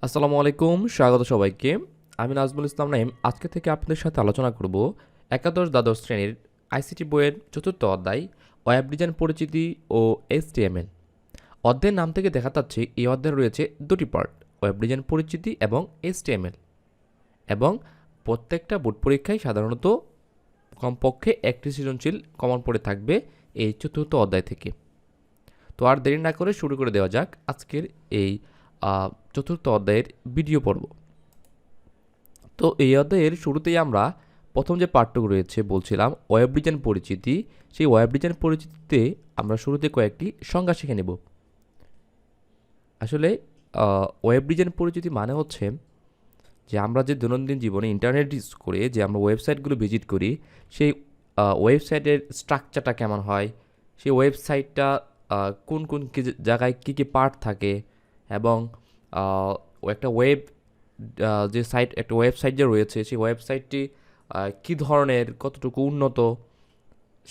আসসালামু আলাইকুম, স্বাগত সবাইকে। আমি নাজমুল ইসলাম নাইম। আজকে থেকে আপনাদের সাথে আলোচনা করব একাদশ দ্বাদশ শ্রেণীর আইসিটি বইয়ের চতুর্থ অধ্যায় ওয়েব ডিজাইন পরিচিতি ও এইচটিএমএল। অধ্যায়ের নাম থেকে দেখা যাচ্ছে এই অধ্যায়ে রয়েছে দুটি পার্ট, ওয়েব ডিজাইন পরিচিতি এবং এইচটিএমএল, এবং প্রত্যেকটা বোর্ড পরীক্ষায় সাধারণত কমপক্ষে একটি সৃজনশীল কমন পড়ে থাকবে এই চতুর্থ অধ্যায় থেকে। তো আর দেরি না করে শুরু করে দেওয়া যাক আজকের এই চতুর্থ অধ্যায়ের ভিডিও পর্ব। তো এই অধ্যায়ের শুরুতেই আমরা প্রথম যে পাঠটুকু রয়েছে বলছিলাম ওয়েব ডিজাইন পরিচিতি, সেই ওয়েব ডিজাইন পরিচিতিতে আমরা শুরুতে কয়েকটি সংজ্ঞা শিখে নেব। আসলে ওয়েব ডিজাইন পরিচিতি মানে হচ্ছে যে আমরা যে দৈনন্দিন জীবনে ইন্টারনেট ইউজ করে যে আমরা ওয়েবসাইটগুলো ভিজিট করি, সেই ওয়েবসাইটের স্ট্রাকচারটা কেমন হয়, সেই ওয়েবসাইটটা কোন কোন জায়গায় কী কী পার্ট থাকে, এবং একটা ওয়েবসাইট যে রয়েছে সেই ওয়েবসাইটটি কী ধরনের, কতটুকু উন্নত,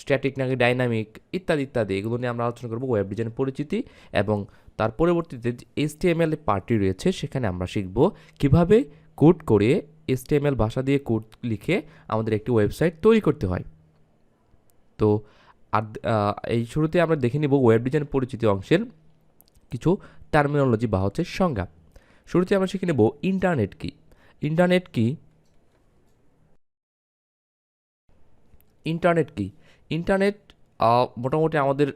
স্ট্যাটিক নাকি ডাইনামিক, ইত্যাদি ইত্যাদি, এগুলো নিয়ে আমরা আলোচনা করব ওয়েব ডিজাইন পরিচিতি। এবং তার পরবর্তীতে যে এইচটিএমএল পার্টটি রয়েছে সেখানে আমরা শিখব কিভাবে কোড করে এইচটিএমএল ভাষা দিয়ে কোড লিখে আমাদের একটি ওয়েবসাইট তৈরি করতে হয়। তো আর এই শুরুতে আমরা দেখে নিব ওয়েব ডিজাইন পরিচিতি অংশের কিছু টার্মিনোলজি বা হচ্ছে সংজ্ঞা। শুরুতে আমরা শিখে নেব ইন্টারনেট কি। ইন্টারনেট কি ইন্টারনেট কি ইন্টারনেট মোটামুটি আমাদের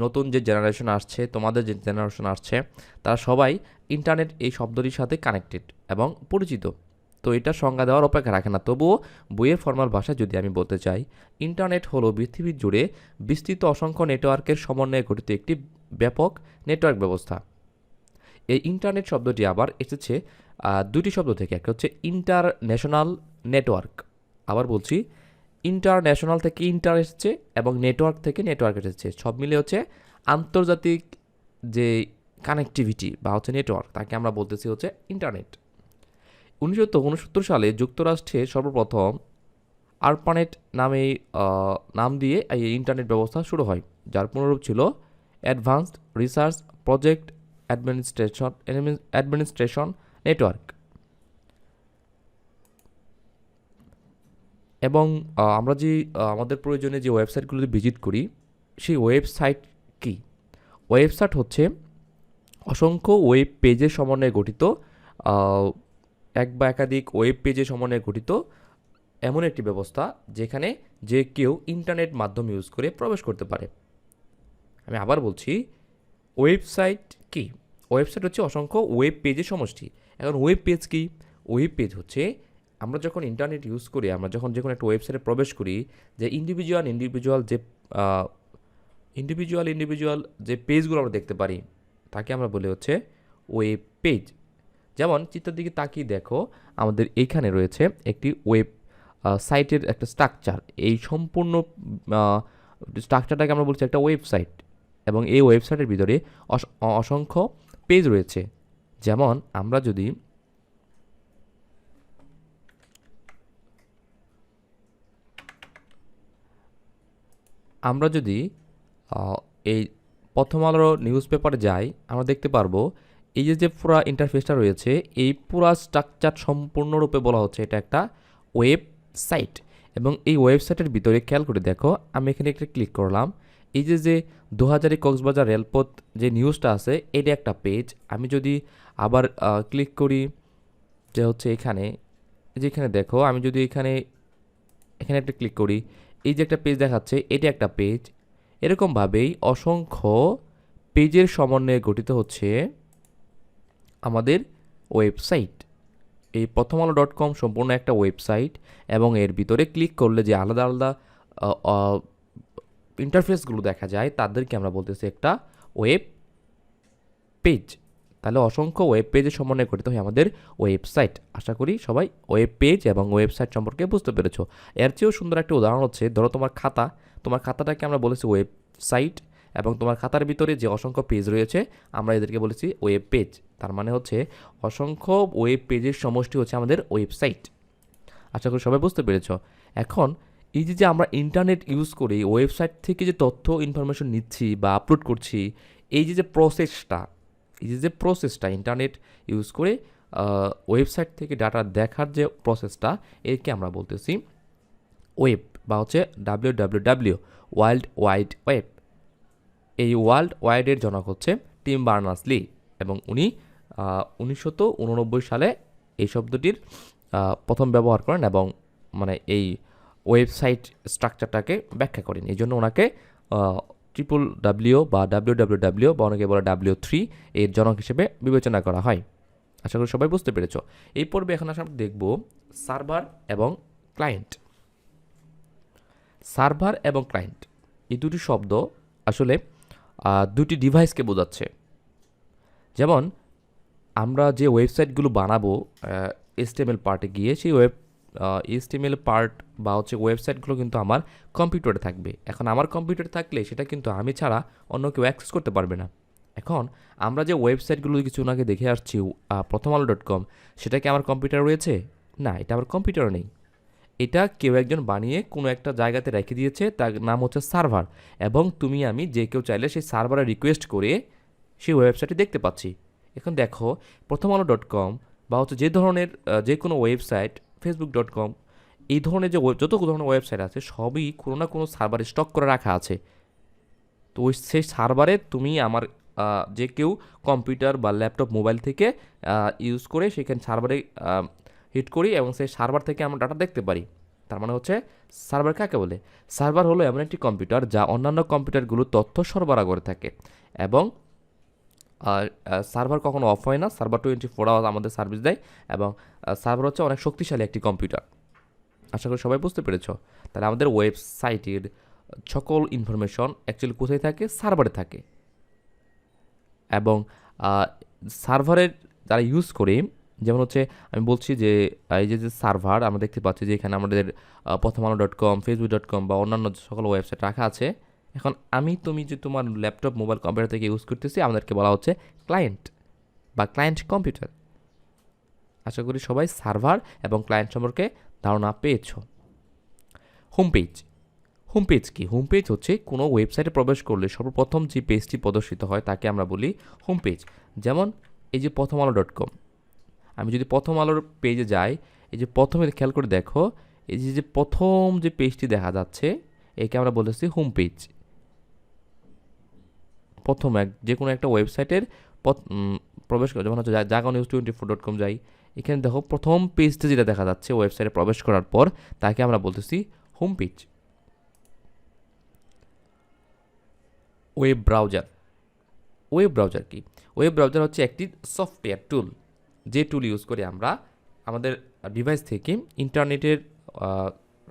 নতুন যে জেনারেশন আসছে, তোমাদের যে জেনারেশন আসছে, তারা সবাই ইন্টারনেট এই শব্দটির সাথে কানেক্টেড এবং পরিচিত। তো এটা সংজ্ঞা দেওয়ার অপেক্ষা রাখে না। তবুও বইয়ের ফর্মাল ভাষায় যদি আমি বলতে চাই, ইন্টারনেট হলো পৃথিবীর জুড়ে বিস্তৃত অসংখ্য নেটওয়ার্কের সমন্বয়ে গঠিত একটি ব্যাপক নেটওয়ার্ক ব্যবস্থা। এই ইন্টারনেট শব্দটি আবার এসেছে দুটি শব্দ থেকে। একটা হচ্ছে ইন্টারন্যাশনাল নেটওয়ার্ক, আবার বলছি ইন্টারন্যাশনাল থেকে ইন্টার এসেছে এবং নেটওয়ার্ক থেকে নেটওয়ার্ক এসেছে, সব মিলে হচ্ছে আন্তর্জাতিক যে কানেক্টিভিটি বা হচ্ছে নেটওয়ার্ক, তাকে আমরা বলতেছি হচ্ছে ইন্টারনেট। 1969 সালে যুক্তরাষ্ট্রে সর্বপ্রথম আরপানেট নাম দিয়ে এই ইন্টারনেট ব্যবস্থা শুরু হয়, যার পুনরূপ ছিল advanced research project administration network. এবং আমরা যে আমাদের প্রয়োজনে যে ওয়েবসাইটগুলোতে ভিজিট করি, সেই ওয়েবসাইট কি? ওয়েবসাইট হচ্ছে অসংখ্য ওয়েব পেজের সমন্বয়ে গঠিত, এক বা একাধিক ওয়েব পেজের সমন্বয়ে গঠিত এমন একটি ব্যবস্থা যেখানে যে কেউ ইন্টারনেট মাধ্যম ইউজ করে প্রবেশ করতে পারে। আমি আবার বলছি, ওয়েবসাইট কি? ওয়েবসাইট হচ্ছে অসংখ্য ওয়েব পেজের সমষ্টি। এখন ওয়েব পেজ কি? ওয়েব পেজ হচ্ছে আমরা যখন ইন্টারনেট ইউজ করি, আমরা যখন যে কোনো একটা ওয়েবসাইটে প্রবেশ করি, যে ইন্ডিভিজুয়াল যে পেজগুলো আমরা দেখতে পারি তাকে আমরা বলি হচ্ছে ওয়েব পেজ। যেমন চিত্রের দিকে তাকিয়ে দেখো, আমাদের এইখানে রয়েছে একটি ওয়েব সাইটের একটা স্ট্রাকচার। এই সম্পূর্ণ স্ট্রাকচারটাকে আমরা বলছি একটা ওয়েবসাইট, এবং এই ওয়েবসাইটের ভিতরে অসংখ্য পেজ রয়েছে। যেমন আমরা যদি এই প্রথম আলো নিউজ পেপারে যাই, আমরা দেখতে পারবো এই যে পুরা ইন্টারফেসটা রয়েছে, এই পুরা স্ট্রাকচার সম্পূর্ণরূপে বলা হচ্ছে এটা একটা ওয়েবসাইট। এবং এই ওয়েবসাইটের ভিতরে খেয়াল করে দেখো, আমি এখানে একটা ক্লিক করলাম, এই যে 2000 কক্সবাজার রেলপথ যে নিউজটা আছে, এটা একটা পেজ। আমি যদি আবার ক্লিক করি যে হচ্ছে এখানে, যেখানে দেখো, আমি যদি এখানে একটা ক্লিক করি, এই যে একটা পেজ দেখাচ্ছে, এটা একটা পেজ। এরকমভাবেই অসংখ্য পেজের সমন্বয়ে গঠিত হচ্ছে আমাদের ওয়েবসাইট। এই প্রথমআলো.com সম্পূর্ণ একটা ওয়েবসাইট, এবং এর ভিতরে ক্লিক করলে যে আলাদা আলাদা ইন্টারফেসগুলো দেখা যায়, তাদেরকে আমরা বলতেছি একটা ওয়েব পেজ। তাহলে অসংখ্য ওয়েব পেজের সমন্বয়ে গঠিত হয় আমাদের ওয়েবসাইট। আশা করি সবাই ওয়েব পেজ এবং ওয়েবসাইট সম্পর্কে বুঝতে পেরেছো। এর চেয়েও সুন্দর একটা উদাহরণ হচ্ছে, ধরো তোমার খাতাটাকে আমরা বলেছি ওয়েবসাইট, এবং তোমার খাতার ভিতরে যে অসংখ্য পেজ রয়েছে আমরা এদেরকে বলেছি ওয়েব পেজ। তার মানে হচ্ছে অসংখ্য ওয়েব পেজের সমষ্টি হচ্ছে আমাদের ওয়েবসাইট। আশা করি সবাই বুঝতে পেরেছো। এখন এই যে আমরা ইন্টারনেট ইউজ করি, ওয়েবসাইট থেকে যে তথ্য ইনফরমেশন নিচ্ছি বা আপলোড করছি, এই যে প্রসেসটা, এই যে প্রসেসটা ইন্টারনেট ইউজ করে ওয়েবসাইট থেকে ডাটা দেখার যে প্রসেসটা একে আমরা বলতেছি ওয়েব বা হচ্ছে ডাব্লিউ ওয়ার্ল্ড ওয়াইড ওয়েব। এই ওয়ার্ল্ড ওয়াইডের জনক হচ্ছে টিম বার্নার্স-লি এবং উনি 1989 সালে এই শব্দটির প্রথম ব্যবহার করেন এবং মানে এই ওয়েবসাইট স্ট্রাকচারটাকে ব্যাখ্যা করেন। এই জন্য ওনাকে WWW বা WWW বা অনেকে বলে W3 এর জনক হিসেবে বিবেচনা করা হয়। আশা করি সবাই বুঝতে পেরেছ। এই পর্বে এখন আমরা দেখব সার্ভার এবং ক্লায়েন্ট। সার্ভার এবং ক্লায়েন্ট এই দুটি শব্দ আসলে দুটি ডিভাইসকে বোঝাচ্ছে। যেমন আমরা যে ওয়েবসাইটগুলো বানাবো HTML পার্টে গিয়ে সেই HTML পার্ট বা হচ্ছে ওয়েবসাইটগুলো কিন্তু আমার কম্পিউটারে থাকবে। এখন আমার কম্পিউটারে থাকলে সেটা কিন্তু আমি ছাড়া অন্য কেউ অ্যাক্সেস করতে পারবে না। এখন আমরা যে ওয়েবসাইটগুলো কিছু আগে দেখে আসছি prothomalo.com, সেটা কি আমার কম্পিউটারে রয়েছে? না, এটা আমার কম্পিউটারে নেই। এটা কেউ একজন বানিয়ে কোনো একটা জায়গাতে রেখে দিয়েছে, তার নাম হচ্ছে সার্ভার, এবং তুমি আমি যে কেউ চাইলে সেই সার্ভারে রিকোয়েস্ট করে সেই ওয়েবসাইটটি দেখতে পাচ্ছি। এখন দেখো prothomalo.com বা হচ্ছে যে ধরনের যে কোনো ওয়েবসাইট facebook.com, এই ধরনের যে যত ধরনের ওয়েবসাইট আছে সবই কোনো না কোনো সার্ভারে স্টক করে রাখা আছে। তো সেই সার্ভারে তুমি আমার যে কেউ কম্পিউটার বা ল্যাপটপ মোবাইল থেকে ইউজ করে সেখানে সার্ভারে হিট করি এবং সেই সার্ভার থেকে আমরা ডাটা দেখতে পারি। তার মানে হচ্ছে সার্ভার কাকে বলে? সার্ভার হলো এমন একটি কম্পিউটার যা অন্যান্য কম্পিউটারগুলো তথ্য সরবরাহ করে থাকে, এবং সার্ভার কখনো অফ হয় না। সার্ভার 24 আওয়ার আমাদের সার্ভিস দেয়, এবং সার্ভার হচ্ছে অনেক শক্তিশালী একটি কম্পিউটার। আশা করি সবাই বুঝতে পেরেছ। তাহলে আমাদের ওয়েবসাইটের সকল ইনফরমেশন অ্যাকচুয়ালি কোথায় থাকে? সার্ভারে থাকে। এবং সার্ভারের যারা ইউজ করে, যেমন হচ্ছে আমি বলছি যে এই যে সার্ভার আমরা দেখতে পাচ্ছি যে এখানে আমাদের prothomalo.com, facebook.com বা অন্যান্য সকল ওয়েবসাইট রাখা আছে। এখন তুমি যে তোমার ল্যাপটপ মোবাইল কম্পিউটার থেকে ইউজ করতেছি, আমাদেরকে বলা হচ্ছে ক্লায়েন্ট বা ক্লায়েন্ট কম্পিউটার। আশা করি সবাই সার্ভার এবং ক্লায়েন্ট সম্পর্কে ধারণা পেয়েছ। হোমপেজ। হোমপেজ কি? হোমপেজ হচ্ছে কোনো ওয়েবসাইটে প্রবেশ করলে সর্বপ্রথম যে পেজটি প্রদর্শিত হয় তাকে আমরা বলি হোমপেজ। যেমন এই যে prothomalo.com, আমি যদি প্রথম আলোর পেজে যাই, এই যে প্রথমে খেয়াল করে দেখো, এই যে প্রথম যে পেজটি দেখা যাচ্ছে একে আমরা বলেছি হোম পেজ। প্রথম যে কোনো একটা ওয়েবসাইটের প্রবেশ করে, যেমন হচ্ছে jagannews24.com যাই, এখানে দেখো প্রথম পেজটা যেটা দেখা যাচ্ছে ওয়েবসাইটে প্রবেশ করার পর তাকে আমরা বলতেছি home page. Web browser. Web browser কি? ওয়েব ব্রাউজার হচ্ছে একটি সফটওয়্যার টুল, যে টুল ইউজ করে আমরা আমাদের ডিভাইস থেকে ইন্টারনেটের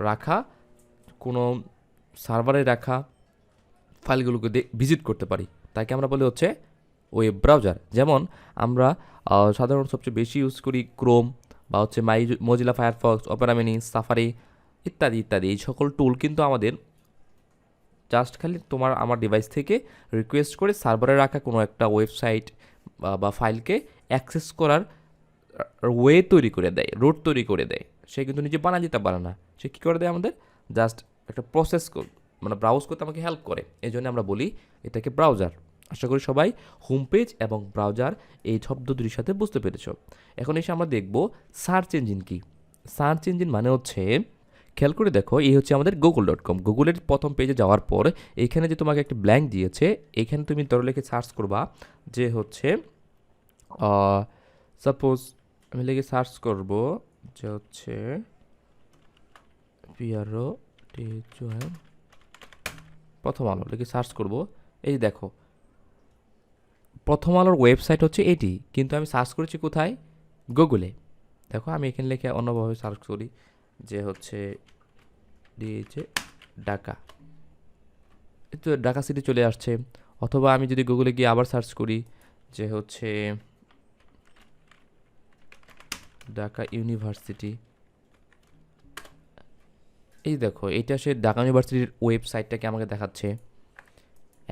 রাখা কোনো সার্ভারে রাখা ফাইলগুলোকে ভিজিট করতে পারি, তাকে আমরা বলি হচ্ছে ওয়েব ব্রাউজার। যেমন আমরা সাধারণত সবচেয়ে বেশি ইউজ করি ক্রোম বা হচ্ছে Mozilla Firefox, Opera mini, safari ইত্যাদি ইত্যাদি। এই সকল টুল কিন্তু আমাদের জাস্ট খালি আমার ডিভাইস থেকে রিকোয়েস্ট করে সার্ভারে রাখা কোনো একটা ওয়েবসাইট বা ফাইলকে অ্যাক্সেস করার ওয়ে তৈরি করে দেয়, রুট তৈরি করে দেয়। সে কিন্তু নিজে বানা যেতে পারে না, সে কী করে দেয়? আমাদের জাস্ট একটা প্রসেস মানে ব্রাউজ করতে আমাকে হেল্প করে। এই জন্য আমরা বলি এটাকে ব্রাউজার। আশা করি সবাই হোম পেজ এবং ব্রাউজার এই শব্দ দুটির সাথে বুঝতে পেরেছ। এখন এসে আমরা দেখব সার্চ ইঞ্জিন কি। সার্চ ইঞ্জিন মানে হচ্ছে, খেয়াল করে দেখো, এই হচ্ছে আমাদের google.com। গুগলের প্রথম পেজে যাওয়ার পর এইখানে যে তোমাকে একটা ব্ল্যাঙ্ক দিয়েছে, এখানে তুমি ধরে লিখে সার্চ করবা যে হচ্ছে সাপোজ আমি লিখে সার্চ করব যে হচ্ছে প্রথম আলো লিখে সার্চ করব। এই দেখো প্রথম আলোর ওয়েবসাইট হচ্ছে এটি, কিন্তু আমি সার্চ করেছি কোথায়? গুগলে। দেখো আমি এখানে লিখে অন্যভাবে সার্চ করি যে হচ্ছে ঢাকা, তো ঢাকা সিটি চলে আসছে। অথবা আমি যদি গুগলে গিয়ে আবার সার্চ করি যে হচ্ছে ঢাকা ইউনিভার্সিটি, এই দেখো এটা সে ঢাকা ইউনিভার্সিটির ওয়েবসাইটটাকে আমাকে দেখাচ্ছে।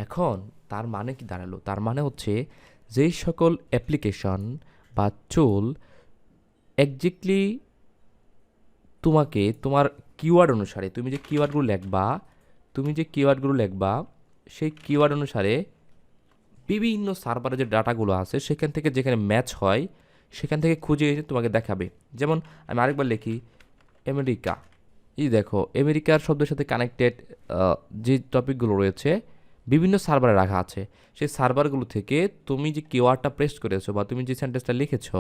এখন তার মানে কি দাঁড়ালো? তার মানে হচ্ছে যেই সকল অ্যাপ্লিকেশন বা টুল এক্স্যাক্টলি তোমাকে তোমার কিওয়ার্ড অনুসারে তুমি যে কিওয়ার্ডগুলো লিখবা সেই কিওয়ার্ড অনুসারে বিভিন্ন সার্ভারে যে ডাটাগুলো আছে সেখান থেকে যেখানে ম্যাচ হয় সেখান থেকে খুঁজে এনে তোমাকে দেখাবে। যেমন আমি আরেকবার লিখি আমেরিকা, এই দেখো আমেরিকার শব্দের সাথে কানেক্টেড যে টপিকগুলো রয়েছে বিভিন্ন সার্ভারে রাখা আছে। সেই সার্ভারগুলো থেকে তুমি যে কিওয়ার্ডটা প্রেস করেছো বা তুমি যে সেন্টেন্সটা লিখেছো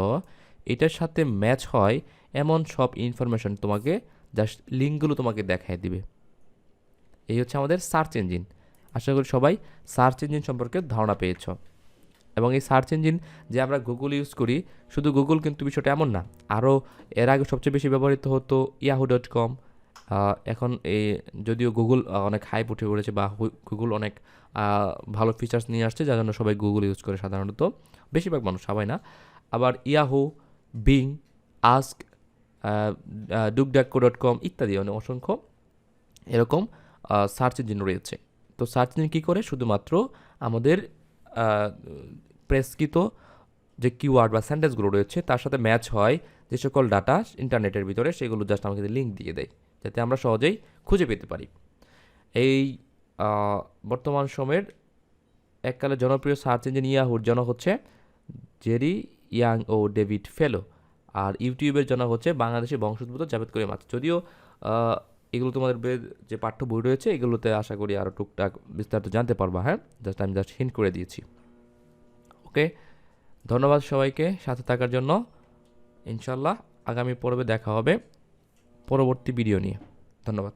এটার সাথে ম্যাচ হয় এমন সব ইনফরমেশন তোমাকে জাস্ট লিঙ্কগুলো তোমাকে দেখায় দিবে। এই হচ্ছে আমাদের সার্চ ইঞ্জিন। আশা করি সবাই সার্চ ইঞ্জিন সম্পর্কে ধারণা পেয়েছ। এবং এই সার্চ ইঞ্জিন যে আমরা গুগল ইউজ করি, শুধু গুগল কিন্তু বিষয়টা এমন না, আরও এর আগে সবচেয়ে বেশি ব্যবহৃত হতো yahoo.com। এখন এই যদিও গুগল অনেক হাইপ উঠে পড়েছে বা গুগল অনেক ভালো ফিচার্স নিয়ে আসছে যার জন্য সবাই গুগল ইউজ করে সাধারণত, বেশিরভাগ মানুষ, সবাই না। আবার ইয়াহু, বিং, আস্ক, duckduckgo.com ইত্যাদি অসংখ্য এরকম সার্চ ইঞ্জিন রয়েছে। তো সার্চ ইঞ্জিন কী করে? শুধুমাত্র আমাদের প্রেসকৃত যে কিওয়ার্ড বা সেন্টেন্সগুলো রয়েছে তার সাথে ম্যাচ হয় যে সকল ডাটা ইন্টারনেটের ভিতরে, সেগুলো জাস্ট আমাকে লিঙ্ক দিয়ে দেয় যাতে আমরা সহজেই খুঁজে পেতে পারি। এই বর্তমান সময়ের এককালে জনপ্রিয় সার্চ ইঞ্জিন ইয়াহুর জনক হচ্ছে জেরি ইয়াং ও ডেভিড ফেলো, আর ইউটিউবের জনক হচ্ছে বাংলাদেশি বংশোদ্ভূত জাভেদ করিম আছে। যদিও এগুলো তোমাদের যে পাঠ্য বই রয়েছে এগুলোতে আশা করি আরও টুকটাক বিস্তারিত জানতে পারবা। হ্যাঁ, আমি জাস্ট হিন্ট করে দিয়েছি। ওকে, ধন্যবাদ সবাইকে সাথে থাকার জন্য। ইনশাল্লাহ আগামী পর্বে দেখা হবে পরবর্তী ভিডিও নিয়ে। ধন্যবাদ।